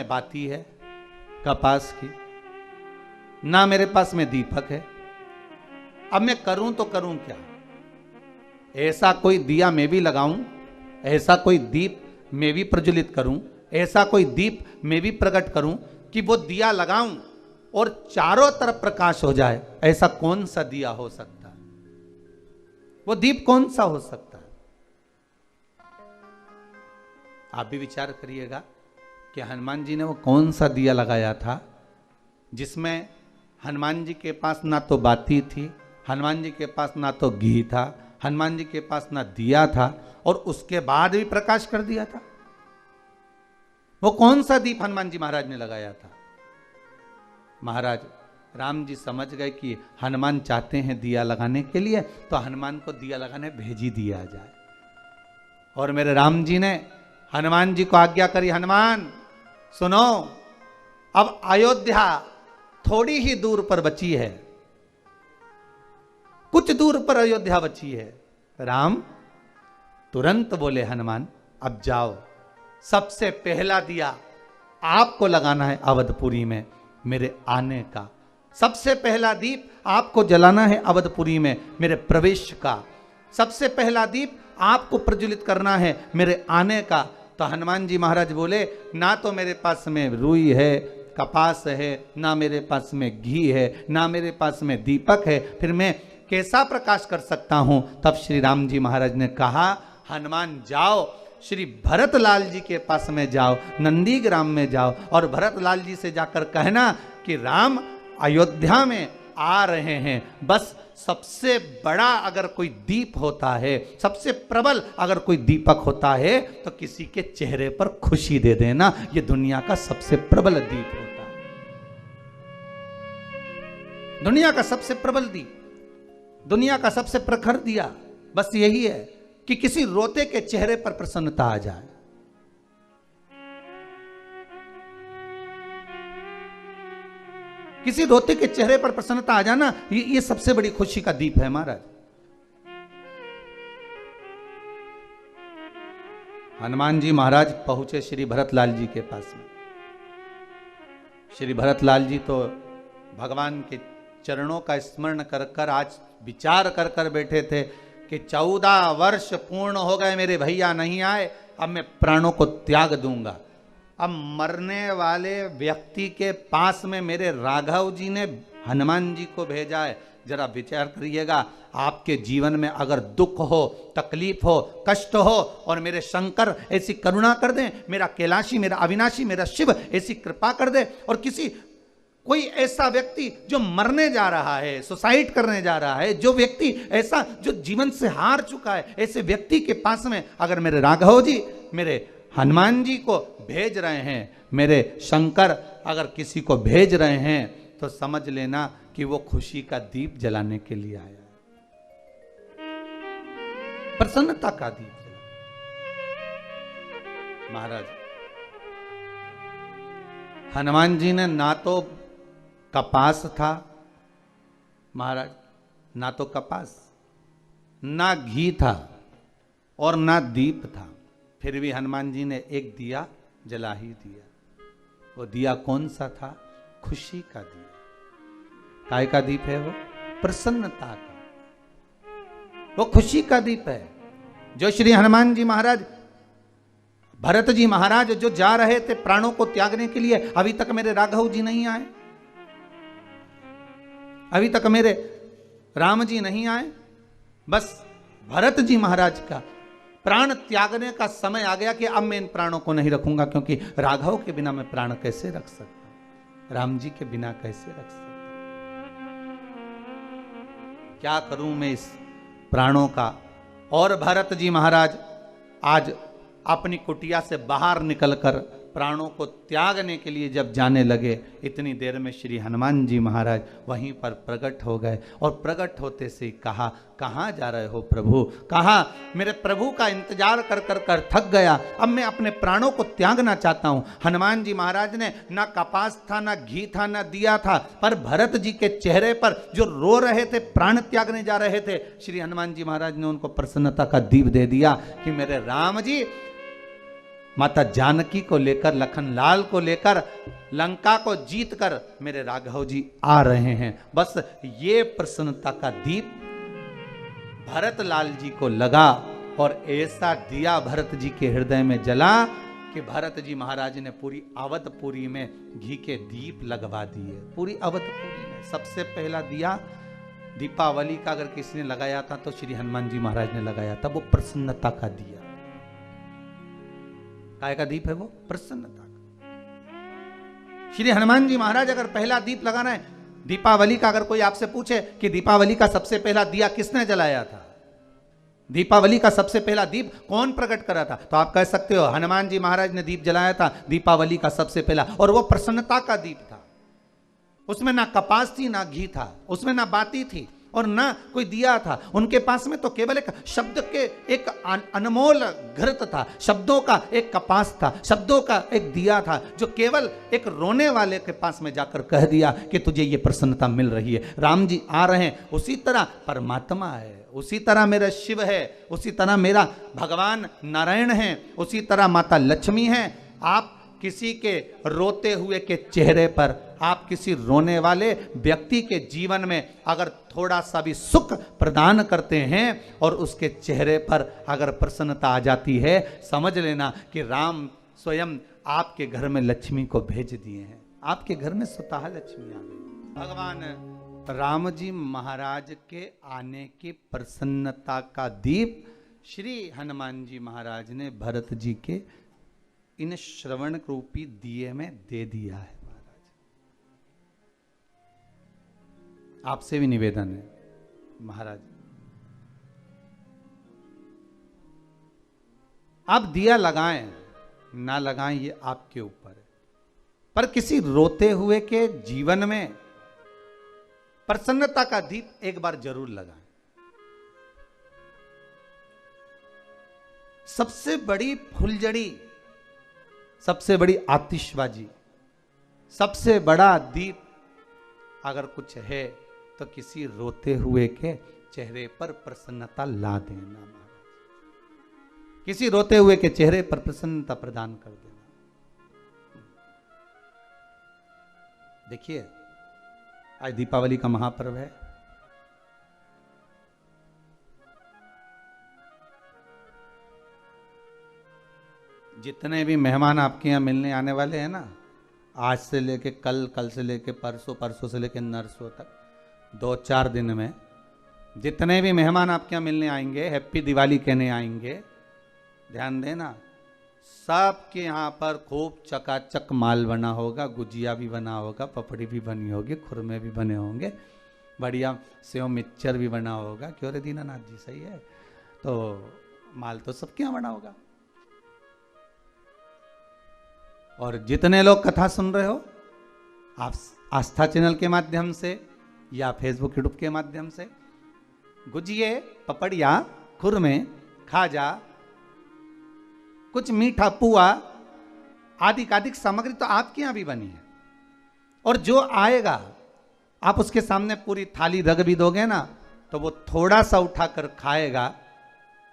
बाती है कपास की, ना मेरे पास में दीपक है। अब मैं करूं तो करूं क्या? ऐसा कोई दिया मैं भी लगाऊं, ऐसा कोई दीप मैं भी प्रज्वलित करूं, ऐसा कोई दीप मैं भी प्रकट करूं कि वो दिया लगाऊं और चारों तरफ प्रकाश हो जाए। ऐसा कौन सा दिया हो सकता है? वो दीप कौन सा हो सकता है? आप भी विचार करिएगा कि हनुमान जी ने वो कौन सा दिया लगाया था जिसमें हनुमान जी के पास ना तो बाती थी, हनुमान जी के पास ना तो घी था, हनुमान जी के पास ना दिया था, और उसके बाद भी प्रकाश कर दिया था। वो कौन सा दीप हनुमान जी महाराज ने लगाया था? महाराज राम जी समझ गए कि हनुमान चाहते हैं दिया लगाने के लिए, तो हनुमान को दिया लगाने भेज ही दिया जाए। और मेरे राम जी ने हनुमान जी को आज्ञा करी, हनुमान सुनो, अब अयोध्या थोड़ी ही दूर पर बची है, कुछ दूर पर अयोध्या बची है। राम तुरंत बोले, हनुमान अब जाओ, सबसे पहला दिया आपको लगाना है अवधपुरी में मेरे आने का। सबसे पहला दीप आपको जलाना है अवधपुरी में मेरे प्रवेश का। सबसे पहला दीप आपको प्रज्वलित करना है मेरे आने का। तो हनुमान जी महाराज बोले, ना तो मेरे पास में रुई है, कपास है, ना मेरे पास में घी है, ना मेरे पास में दीपक है, फिर मैं कैसा प्रकाश कर सकता हूं? तब श्री राम जी महाराज ने कहा, हनुमान जाओ, श्री भरतलाल जी के पास में जाओ, नंदीग्राम में जाओ, और भरतलाल जी से जाकर कहना कि राम अयोध्या में आ रहे हैं। बस सबसे बड़ा अगर कोई दीप होता है, सबसे प्रबल अगर कोई दीपक होता है, तो किसी के चेहरे पर खुशी दे देना। ये दुनिया का सबसे प्रबल दीप होता है, दुनिया का सबसे प्रबल दीप, दुनिया का सबसे प्रखर दिया। बस यही है कि किसी रोते के चेहरे पर प्रसन्नता आ जाए। किसी रोते के चेहरे पर प्रसन्नता आ जाना, ये सबसे बड़ी खुशी का दीप है महाराज। हनुमान जी महाराज पहुंचे श्री भरतलाल जी के पास में। श्री भरतलाल जी तो भगवान के चरणों का स्मरण कर कर आज विचार कर कर बैठे थे कि 14 वर्ष पूर्ण हो गए, मेरे भैया नहीं आए, अब मैं प्राणों को त्याग दूंगा। अब मरने वाले व्यक्ति के पास में मेरे राघव जी ने हनुमान जी को भेजा है। जरा विचार करिएगा, आपके जीवन में अगर दुख हो, तकलीफ हो, कष्ट हो, और मेरे शंकर ऐसी करुणा कर दें, मेरा कैलाशी, मेरा अविनाशी, मेरा शिव ऐसी कृपा कर दे, और किसी कोई ऐसा व्यक्ति जो मरने जा रहा है, सुसाइड करने जा रहा है, जो व्यक्ति ऐसा जो जीवन से हार चुका है, ऐसे व्यक्ति के पास में अगर मेरे राघव जी, मेरे हनुमान जी को भेज रहे हैं, मेरे शंकर अगर किसी को भेज रहे हैं, तो समझ लेना कि वो खुशी का दीप जलाने के लिए आया है, प्रसन्नता का दीप जलाने। महाराज हनुमान जी ने ना तो कपास था महाराज, ना तो कपास, ना घी था, और ना दीप था, फिर भी हनुमान जी ने एक दिया जला ही दिया। वो दिया कौन सा था? खुशी का दिया। काय का दीप है वो? प्रसन्नता का, वो खुशी का दीप है। जो श्री हनुमान जी महाराज, भरत जी महाराज जो जा रहे थे प्राणों को त्यागने के लिए, अभी तक मेरे राघव जी नहीं आए, अभी तक मेरे राम जी नहीं आए। बस भरत जी महाराज का प्राण त्यागने का समय आ गया कि अब मैं इन प्राणों को नहीं रखूंगा, क्योंकि राघव के बिना मैं प्राण कैसे रख सकता हूं, राम जी के बिना कैसे रख सकता हूं, क्या करूं मैं इस प्राणों का। और भरत जी महाराज आज अपनी कुटिया से बाहर निकलकर प्राणों को त्यागने के लिए जब जाने लगे, इतनी देर में श्री हनुमान जी महाराज वहीं पर प्रकट हो गए, और प्रकट होते से कहा, कहाँ जा रहे हो प्रभु? कहा, मेरे प्रभु का इंतजार कर कर कर थक गया, अब मैं अपने प्राणों को त्यागना चाहता हूँ। हनुमान जी महाराज ने ना कपास था, ना घी था, ना दिया था, पर भरत जी के चेहरे पर जो रो रहे थे, प्राण त्यागने जा रहे थे, श्री हनुमान जी महाराज ने उनको प्रसन्नता का दीप दे दिया कि मेरे राम जी माता जानकी को लेकर, लखनलाल को लेकर लंका को जीतकर मेरे राघव जी आ रहे हैं। बस ये प्रसन्नता का दीप भरत लाल जी को लगा और ऐसा दिया भरत जी के हृदय में जला कि भरत जी महाराज ने पूरी अवधपुरी में घी के दीप लगवा दिए। पूरी अवधपुरी में सबसे पहला दिया दीपावली का अगर किसी ने लगाया था तो श्री हनुमान जी महाराज ने लगाया था। वो प्रसन्नता का दिया, काय का दीप है वो? प्रसन्नता का। श्री हनुमान जी महाराज अगर पहला दीप लगाना है दीपावली का, अगर कोई आपसे पूछे कि दीपावली का सबसे पहला दिया किसने जलाया था, दीपावली का सबसे पहला दीप कौन प्रकट करा था, तो आप कह सकते हो हनुमान जी महाराज ने दीप जलाया था दीपावली का सबसे पहला। और वो प्रसन्नता का दीप था। उसमें ना कपास थी ना घी था, उसमें ना बाती थी और ना कोई दिया था। उनके पास में तो केवल एक शब्द के एक अनमोल घृत था, शब्दों का एक कपास था, शब्दों का एक दिया था, जो केवल एक रोने वाले के पास में जाकर कह दिया कि तुझे ये प्रसन्नता मिल रही है, राम जी आ रहे हैं। उसी तरह परमात्मा है, उसी तरह मेरा शिव है, उसी तरह मेरा भगवान नारायण है, उसी तरह माता लक्ष्मी है। आप किसी के रोते हुए के चेहरे पर, आप किसी रोने वाले व्यक्ति के जीवन में अगर थोड़ा सा भी सुख प्रदान करते हैं और उसके चेहरे पर अगर प्रसन्नता आ जाती है, समझ लेना कि राम स्वयं आपके घर में लक्ष्मी को भेज दिए हैं। आपके घर में स्वतः लक्ष्मी आ गई। भगवान राम जी महाराज के आने की प्रसन्नता का दीप श्री हनुमान जी महाराज ने भरत जी के इन श्रवण रूपी दिए में दे दिया है। महाराज आपसे भी निवेदन है, महाराज आप दिया लगाएं ना लगाएं ये आपके ऊपर है, पर किसी रोते हुए के जीवन में प्रसन्नता का दीप एक बार जरूर लगाएं। सबसे बड़ी फुलझड़ी, सबसे बड़ी आतिशबाजी, सबसे बड़ा दीप अगर कुछ है तो किसी रोते हुए के चेहरे पर प्रसन्नता ला देना। महाराज किसी रोते हुए के चेहरे पर प्रसन्नता प्रदान कर देना। देखिए आज दीपावली का महापर्व है। जितने भी मेहमान आपके यहाँ मिलने आने वाले हैं ना, आज से लेके कल, कल से लेके परसों, परसों से लेके नरसों तक, 2-4 दिन में जितने भी मेहमान आपके यहाँ मिलने आएंगे, हैप्पी दिवाली कहने आएंगे, ध्यान देना सबके यहाँ पर खूब चकाचक माल बना होगा, गुजिया भी बना होगा, पपड़ी भी बनी होगी, खुरमे भी बने होंगे, बढ़िया सेव मिक्सचर भी बना होगा। क्यों रे दीनानाथ जी, सही है? तो माल तो सबके यहाँ बना होगा। और जितने लोग कथा सुन रहे हो, आप आस्था चैनल के माध्यम से या फेसबुक यूट्यूब के माध्यम से गुजिये, पपड़िया, खुरमे, खाजा, कुछ मीठा पुआ आदि आदि सामग्री तो आपके यहाँ भी बनी है। और जो आएगा आप उसके सामने पूरी थाली रख भी दोगे ना, तो वो थोड़ा सा उठाकर खाएगा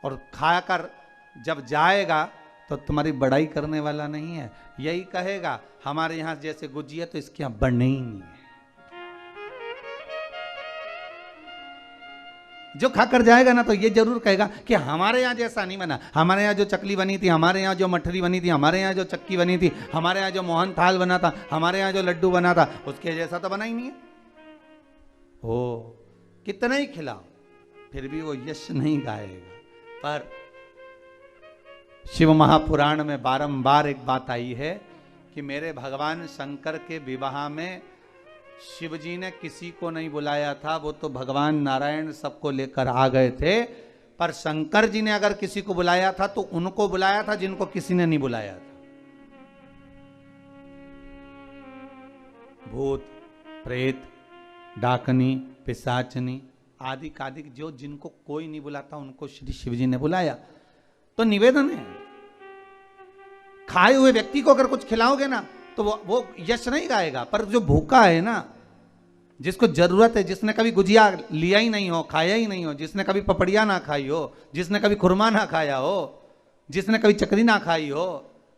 और खाकर जब जाएगा तो तुम्हारी बड़ाई करने वाला नहीं है, यही कहेगा हमारे यहां जैसे गुजिया तो इसके यहां बने ही नहीं है। जो खाकर जाएगा ना तो ये जरूर कहेगा कि हमारे यहाँ जैसा नहीं बना, हमारे यहाँ जो चकली बनी थी, हमारे यहाँ जो मठरी बनी थी, हमारे यहाँ जो चक्की बनी थी, हमारे यहाँ जो मोहन थाल बना था, हमारे यहाँ जो लड्डू बना था, उसके जैसा तो बना ही नहीं है। हो कितना ही खिलाओ फिर भी वो यश नहीं गाएगा। पर शिव महापुराण में बारंबार एक बात आई है कि मेरे भगवान शंकर के विवाह में शिव जी ने किसी को नहीं बुलाया था, वो तो भगवान नारायण सबको लेकर आ गए थे। पर शंकर जी ने अगर किसी को बुलाया था तो उनको बुलाया था जिनको किसी ने नहीं बुलाया था। भूत, प्रेत, डाकनी, पिशाचनी आदि कादिक जो जिनको कोई नहीं बुलाता उनको श्री शिव जी ने बुलाया। तो निवेदन है, खाए हुए व्यक्ति को अगर कुछ खिलाओगे ना तो वो यश नहीं गाएगा, पर जो भूखा है ना, जिसको जरूरत है, जिसने कभी गुजिया लिया ही नहीं हो, खाया ही नहीं हो, जिसने कभी पपड़िया ना खाई हो, जिसने कभी खुरमा ना खाया हो, जिसने कभी चकरी ना खाई हो,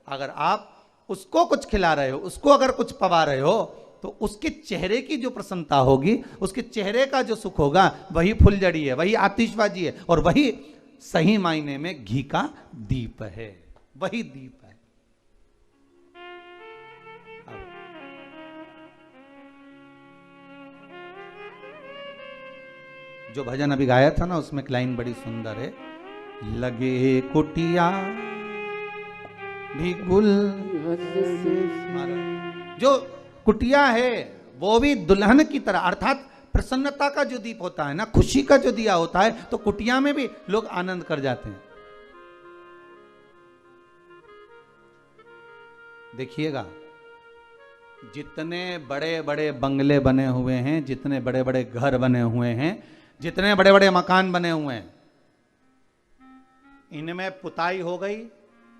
अगर आप उसको कुछ खिला रहे हो, उसको अगर कुछ पवा रहे हो, तो उसके चेहरे की जो प्रसन्नता होगी, उसके चेहरे का जो सुख होगा, वही फुलझड़ी है, वही आतिशबाजी है, और वही सही मायने में घी का दीप है, वही दीप है। जो भजन अभी गाया था ना, उसमें एक लाइन बड़ी सुंदर है, लगे कुटिया भी गुल। जो कुटिया है वो भी दुल्हन की तरह, अर्थात प्रसन्नता का जो दीप होता है ना, खुशी का जो दिया होता है, तो कुटिया में भी लोग आनंद कर जाते हैं। देखिएगा, जितने बड़े बड़े बंगले बने हुए हैं, जितने बड़े बड़े घर बने हुए हैं, जितने बड़े बड़े मकान बने हुए हैं, इनमें पुताई हो गई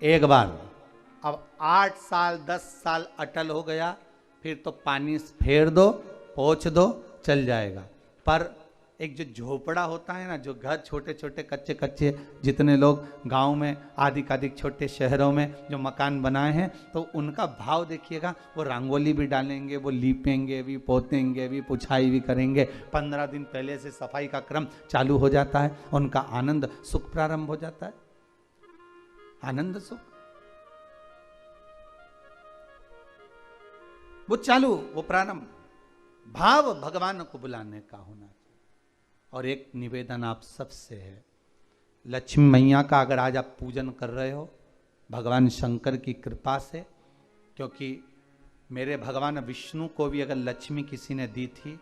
एक बार, अब 8 साल 10 साल अटल हो गया, फिर तो पानी फेर दो, पोंछ दो, चल जाएगा। पर एक जो झोपड़ा होता है ना, जो घर छोटे छोटे कच्चे कच्चे, जितने लोग गांव में अधिक अधिक छोटे शहरों में जो मकान बनाए हैं, तो उनका भाव देखिएगा, वो रंगोली भी डालेंगे, वो लीपेंगे भी, पोतेंगे भी, पुछाई भी करेंगे, 15 दिन पहले से सफाई का क्रम चालू हो जाता है, उनका आनंद सुख प्रारंभ हो जाता है, आनंद सुख वो चालू, वो प्रारंभ, भाव भगवान को बुलाने का होना चाहिए। और एक निवेदन आप सबसे है, लक्ष्मी मैया का अगर आज आप पूजन कर रहे हो, भगवान शंकर की कृपा से, क्योंकि मेरे भगवान विष्णु को भी अगर लक्ष्मी किसी ने दी थी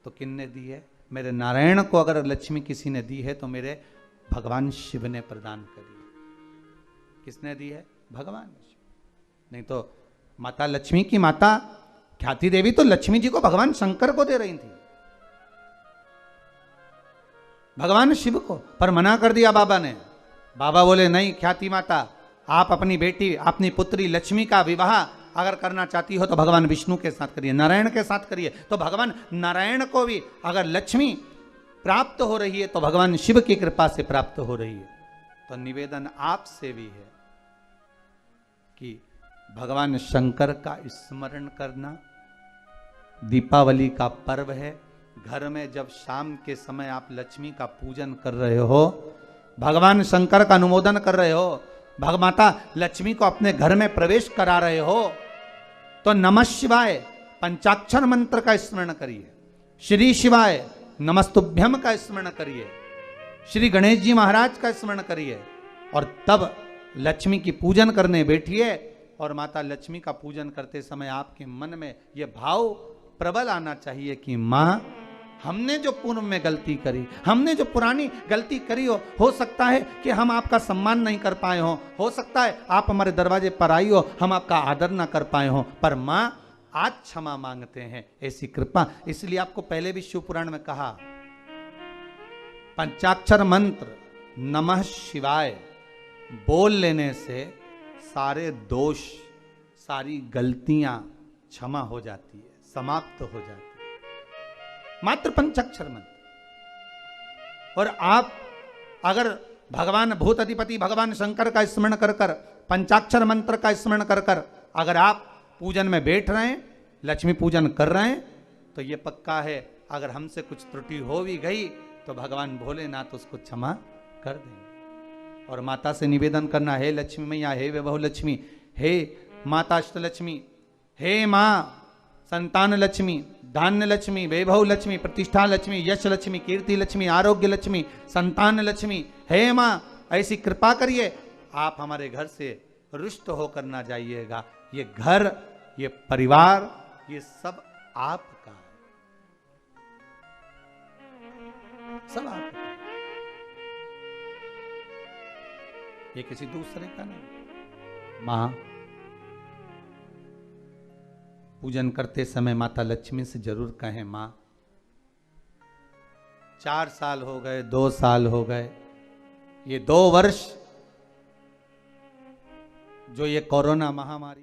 तो किसने दी है? मेरे नारायण को अगर लक्ष्मी किसी ने दी है तो मेरे भगवान शिव ने प्रदान करी है। किसने दी है? भगवान शिव। नहीं तो माता लक्ष्मी की माता ख्याति देवी तो लक्ष्मी जी को भगवान शंकर को दे रही थी, भगवान शिव को, पर मना कर दिया बाबा ने। बाबा बोले नहीं ख्याति माता, आप अपनी बेटी, अपनी पुत्री लक्ष्मी का विवाह अगर करना चाहती हो तो भगवान विष्णु के साथ करिए, नारायण के साथ करिए। तो भगवान नारायण को भी अगर लक्ष्मी प्राप्त हो रही है तो भगवान शिव की कृपा से प्राप्त हो रही है। तो निवेदन आपसे भी है कि भगवान शंकर का स्मरण करना। दीपावली का पर्व है, घर में जब शाम के समय आप लक्ष्मी का पूजन कर रहे हो, भगवान शंकर का अनुमोदन कर रहे हो, भगमाता लक्ष्मी को अपने घर में प्रवेश करा रहे हो, तो नमः शिवाय पंचाक्षर मंत्र का स्मरण करिए, श्री शिवाय नमस्तुभ्यम का स्मरण करिए, श्री गणेश जी महाराज का स्मरण करिए, और तब लक्ष्मी की पूजन करने बैठिए। और माता लक्ष्मी का पूजन करते समय आपके मन में यह भाव प्रबल आना चाहिए कि माँ, हमने जो पूर्व में गलती करी, हमने जो पुरानी गलती करी हो सकता है कि हम आपका सम्मान नहीं कर पाए हो सकता है आप हमारे दरवाजे पर आई हो, हम आपका आदर ना कर पाए हो, पर माँ आज क्षमा मांगते हैं, ऐसी कृपा। इसलिए आपको पहले भी शिव पुराण में कहा, पंचाक्षर मंत्र नमः शिवाय बोल लेने से सारे दोष, सारी गलतियां क्षमा हो जाती है, समाप्त हो जाती है, मात्र पंचाक्षर मंत्र। और आप अगर भगवान भूत अधिपति भगवान शंकर का स्मरण कर कर, पंचाक्षर मंत्र का स्मरण कर कर अगर आप पूजन में बैठ रहे हैं, लक्ष्मी पूजन कर रहे हैं, तो ये पक्का है अगर हमसे कुछ त्रुटि हो भी गई तो भगवान भोलेनाथ उसको क्षमा कर देंगे। और माता से निवेदन करना, हे लक्ष्मी मैया, हे वैभव लक्ष्मी, हे माता अष्टलक्ष्मी, हे माँ संतान लक्ष्मी, धान्य लक्ष्मी, वैभव लक्ष्मी, प्रतिष्ठा लक्ष्मी, यश लक्ष्मी, कीर्ति लक्ष्मी, आरोग्य लक्ष्मी, संतान लक्ष्मी, हे माँ ऐसी कृपा करिए, आप हमारे घर से रुष्ट होकर ना जाइएगा। ये घर, ये परिवार, ये सब आपका है, सब आपका, ये किसी दूसरे का नहीं। मां, पूजन करते समय माता लक्ष्मी से जरूर कहें, मां 4 साल हो गए, 2 साल हो गए, ये 2 वर्ष जो ये कोरोना महामारी